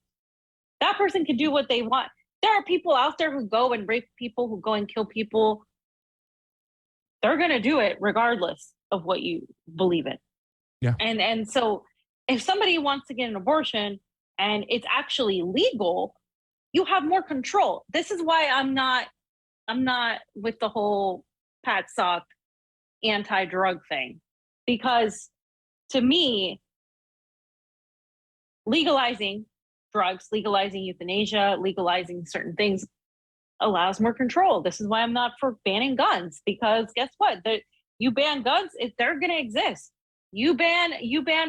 Speaker 1: that person can do what they want. There are people out there who go and rape people, who go and kill people. They're going to do it regardless of what you believe in.
Speaker 2: Yeah.
Speaker 1: And so if somebody wants to get an abortion and it's actually legal, you have more control. This is why I'm not with the whole Pat Sock anti-drug thing, because to me, legalizing drugs, legalizing euthanasia, legalizing certain things allows more control. This is why I'm not for banning guns, because guess what? You ban guns, they're going to exist. You ban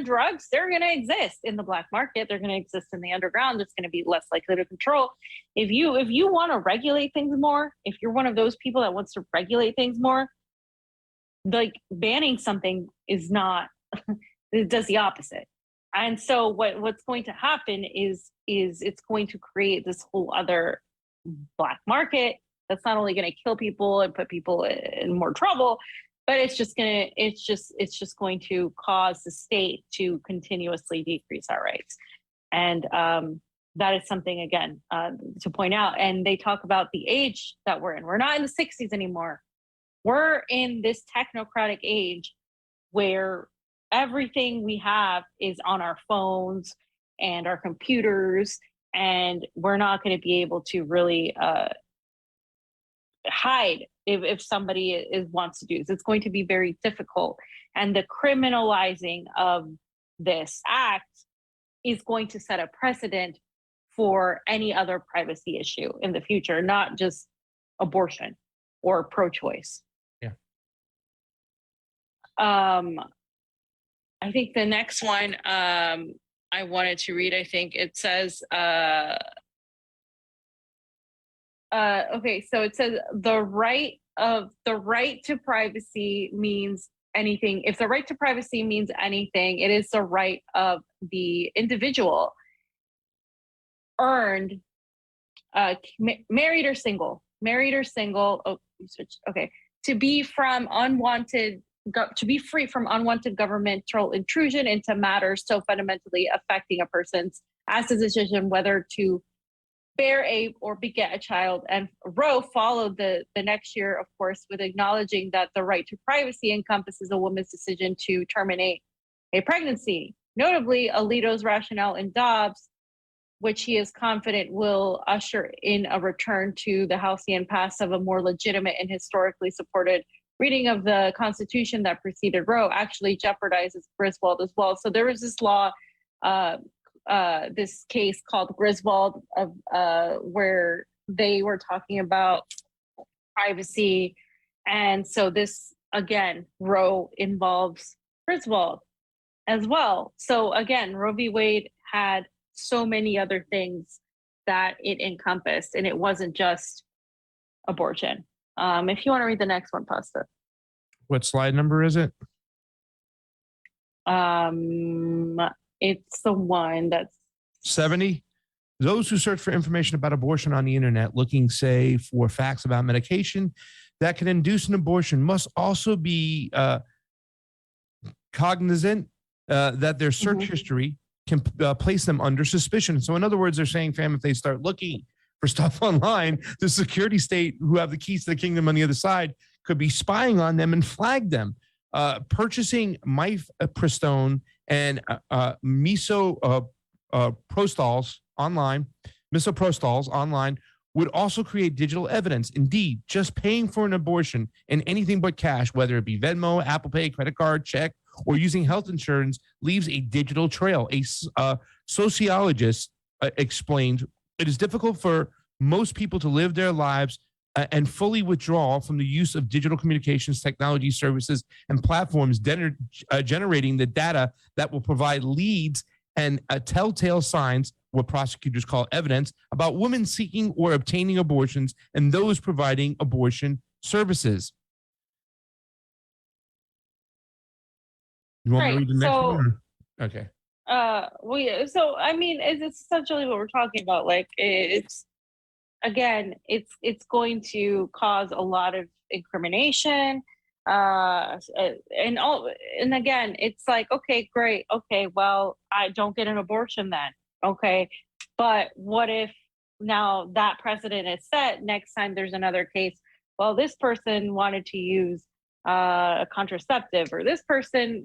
Speaker 1: drugs, they're going to exist in the black market. They're going to exist in the underground. It's going to be less likely to control. If you want to regulate things more, if you're one of those people that wants to regulate things more, like banning something is not, it does the opposite. And so what's going to happen is it's going to create this whole other black market that's not only going to kill people and put people in more trouble, but it's just going to cause the state to continuously decrease our rights. And that is something, again, to point out. And they talk about the age that we're in. We're not in the 60s anymore. We're in this technocratic age where everything we have is on our phones and our computers, and we're not going to be able to really hide if somebody wants to do this. It's going to be very difficult. And the criminalizing of this act is going to set a precedent for any other privacy issue in the future, not just abortion or pro-choice.
Speaker 2: Yeah.
Speaker 1: I think the next one I wanted to read, I think it says, okay, so it says the right to privacy means anything. If the right to privacy means anything, it is the right of the individual, earned, married or single. Oh, okay, to be free from unwanted governmental intrusion into matters so fundamentally affecting a person's as a decision whether to bear a or beget a child. And Roe followed the next year, of course, with acknowledging that the right to privacy encompasses a woman's decision to terminate a pregnancy. Notably, Alito's rationale in Dobbs, which he is confident will usher in a return to the halcyon past of a more legitimate and historically supported reading of the Constitution that preceded Roe, actually jeopardizes Griswold as well. So there was this law, this case called Griswold, where they were talking about privacy. And so this, again, Roe involves Griswold as well. So again, Roe v. Wade had so many other things that it encompassed, and it wasn't just abortion. If you want to read the next one, Pasta.
Speaker 2: What slide number is it?
Speaker 1: It's the one that's
Speaker 2: 70. Those who search for information about abortion on the internet, looking, say, for facts about medication that can induce an abortion, must also be cognizant that their search history can place them under suspicion. So in other words, they're saying, fam, if they start looking for stuff online, the security state who have the keys to the kingdom on the other side could be spying on them and flag them. Purchasing mifepristone and misoprostols online would also create digital evidence. Indeed, just paying for an abortion in anything but cash, whether it be Venmo, Apple Pay, credit card, check, or using health insurance, leaves a digital trail. A sociologist explained, it is difficult for most people to live their lives and fully withdraw from the use of digital communications technology services and platforms generating the data that will provide leads and telltale signs, what prosecutors call evidence, about women seeking or obtaining abortions and those providing abortion services. You want me to read the next
Speaker 1: So,
Speaker 2: one? Okay.
Speaker 1: so I mean, it's essentially what we're talking about. Like, it's again, it's going to cause a lot of incrimination, and all. And again, it's like, okay, great, okay, well, I don't get an abortion then, okay, but what if now that precedent is set? Next time there's another case, well, this person wanted to use a contraceptive, or this person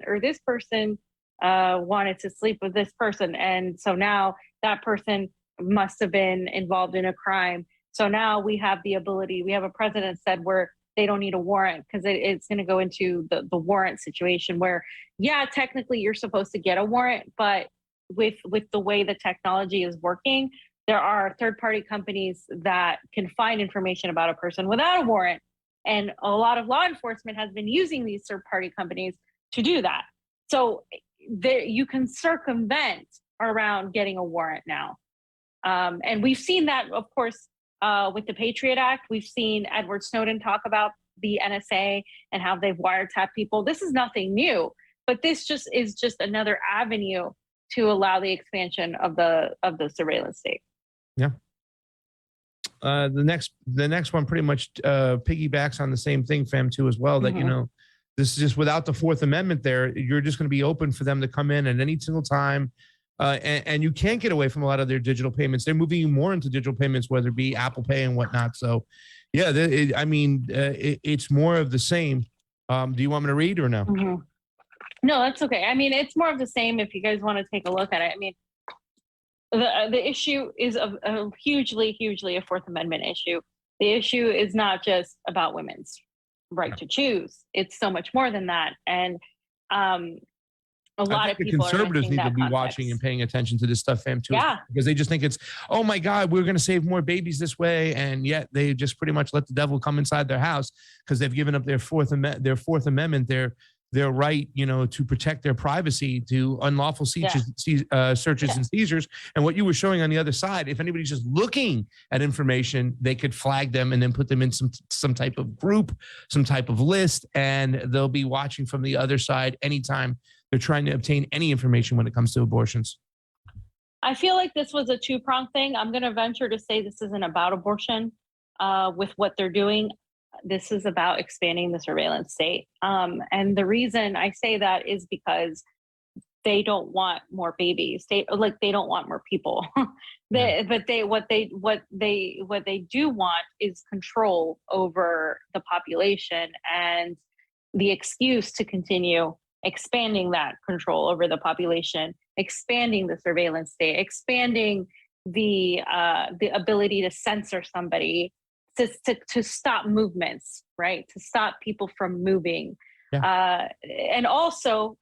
Speaker 1: wanted to sleep with this person, and so now that person must have been involved in a crime. So now we have the ability, we have a president said where they don't need a warrant, because it's going to go into the warrant situation where, yeah, technically you're supposed to get a warrant, but with the way the technology is working, there are third-party companies that can find information about a person without a warrant. And a lot of law enforcement has been using these third-party companies to do that. So you can circumvent around getting a warrant now. And we've seen that, of course, with the Patriot Act. We've seen Edward Snowden talk about the NSA and how they've wiretapped people. This is nothing new, but this is just another avenue to allow the expansion of the surveillance state.
Speaker 2: Yeah. The next one pretty much piggybacks on the same thing, fam, too, as well. That this is just without the Fourth Amendment. There, you're just going to be open for them to come in at any single time. And you can't get away from a lot of their digital payments. They're moving you more into digital payments, whether it be Apple Pay and whatnot. So, yeah, it's more of the same. Do you want me to read or no?
Speaker 1: Mm-hmm. No, that's okay. I mean, it's more of the same if you guys want to take a look at it. I mean, the issue is a hugely a Fourth Amendment issue. The issue is not just about women's right to choose. It's so much more than that. And a lot of people,
Speaker 2: conservatives need to be watching and paying attention to this stuff, fam, too. Yeah. Because they just think it's, oh my God, we're going to save more babies this way, and yet they just pretty much let the devil come inside their house because they've given up their Fourth Amendment, their right, to protect their privacy to unlawful searches and seizures. And what you were showing on the other side, if anybody's just looking at information, they could flag them and then put them in some type of group, some type of list, and they'll be watching from the other side anytime they're trying to obtain any information when it comes to abortions.
Speaker 1: I feel like this was a two-pronged thing. I'm going to venture to say this isn't about abortion with what they're doing. This is about expanding the surveillance state. And the reason I say that is because they don't want more babies. They don't want more people. What they do want is control over the population, and the excuse to continue expanding that control over the population, expanding the surveillance state, expanding the ability to censor somebody, to stop movements, right? To stop people from moving. Yeah. And also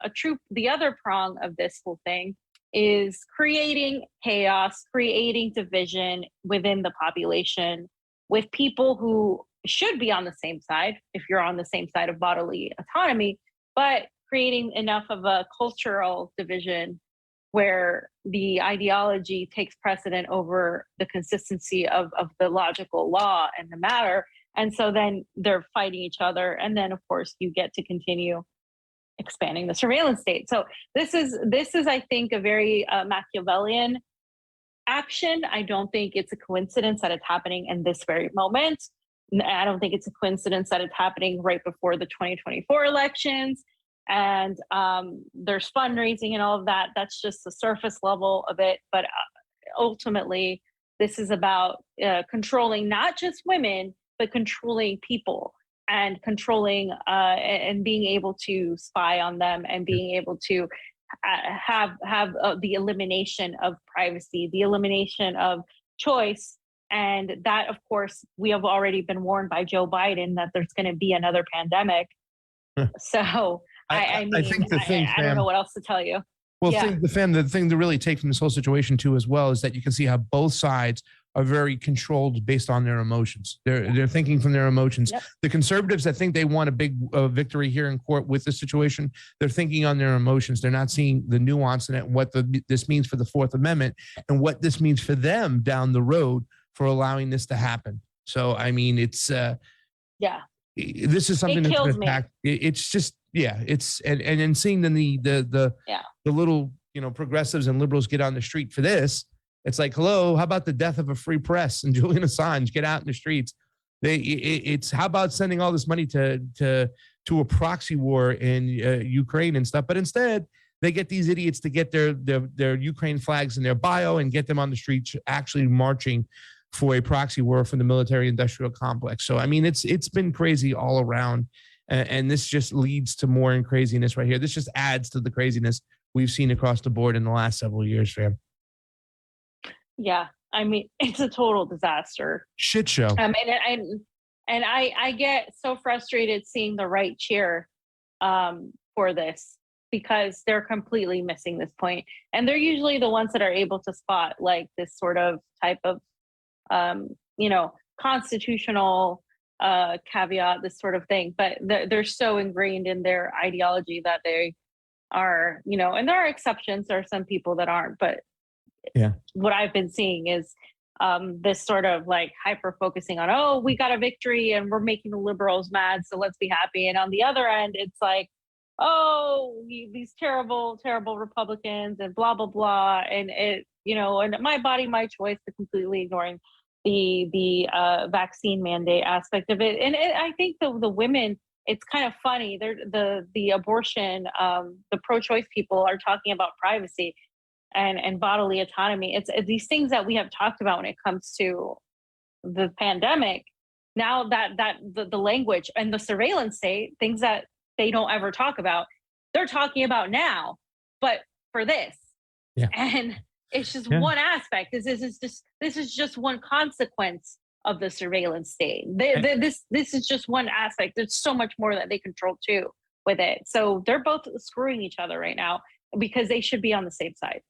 Speaker 1: the other prong of this whole thing is creating chaos, creating division within the population with people who should be on the same side, if you're on the same side of bodily autonomy, but creating enough of a cultural division where the ideology takes precedent over the consistency of the logical law and the matter. And so then they're fighting each other. And then, of course, you get to continue expanding the surveillance state. So this is I think, a very Machiavellian action. I don't think it's a coincidence that it's happening in this very moment. I don't think it's a coincidence that it's happening right before the 2024 elections. And there's fundraising and all of that. That's just the surface level of it. But ultimately, this is about controlling not just women, but controlling people, and controlling and being able to spy on them, and being able to have the elimination of privacy, the elimination of choice. And that, of course, we have already been warned by Joe Biden that there's going to be another pandemic. So I think the thing, I don't know what else to tell you.
Speaker 2: Well, yeah. The thing to really take from this whole situation too, as well, is that you can see how both sides are very controlled based on their emotions. They're thinking from their emotions. Yep. The conservatives that think they want a big victory here in court with this situation, they're thinking on their emotions. They're not seeing the nuance in it, and what this means for the Fourth Amendment, and what this means for them down the road for allowing this to happen. So, I mean, it's this is something that's impact. It's just, Yeah, it's and then seeing the
Speaker 1: Yeah.
Speaker 2: little, you know, progressives and liberals get on the street for this. It's like, hello, how about the death of a free press and Julian Assange? Get out in the streets. It's how about sending all this money to a proxy war in Ukraine and stuff? But instead, they get these idiots to get their Ukraine flags in their bio and get them on the streets actually marching for a proxy war from the military-industrial complex. So I mean, it's been crazy all around, and this just leads to more craziness right here. This just adds to the craziness we've seen across the board in the last several years, fam.
Speaker 1: Yeah, I mean, it's a total disaster.
Speaker 2: Shit show.
Speaker 1: And I get so frustrated seeing the right cheer for this, because they're completely missing this point. And they're usually the ones that are able to spot like this sort of type of, you know, constitutional caveat, this sort of thing. But they're so ingrained in their ideology that they are, you know, and there are exceptions. There are some people that aren't, but
Speaker 2: yeah,
Speaker 1: what I've been seeing is this sort of like hyper focusing on, oh, we got a victory and we're making the liberals mad, so let's be happy. And on the other end, it's like, oh, these terrible, terrible Republicans and blah, blah, blah. And it, you know, and my body, my choice, but completely ignoring the vaccine mandate aspect of it. And I think the women, it's kind of funny. They're the abortion, the pro-choice people are talking about privacy and bodily autonomy. It's these things that we have talked about when it comes to the pandemic. Now that the language and the surveillance state, things that they don't ever talk about, they're talking about now, but for this.
Speaker 2: Yeah.
Speaker 1: And it's just one aspect. This is just one consequence of the surveillance state. This is just one aspect. There's so much more that they control too with it. So they're both screwing each other right now, because they should be on the safe side.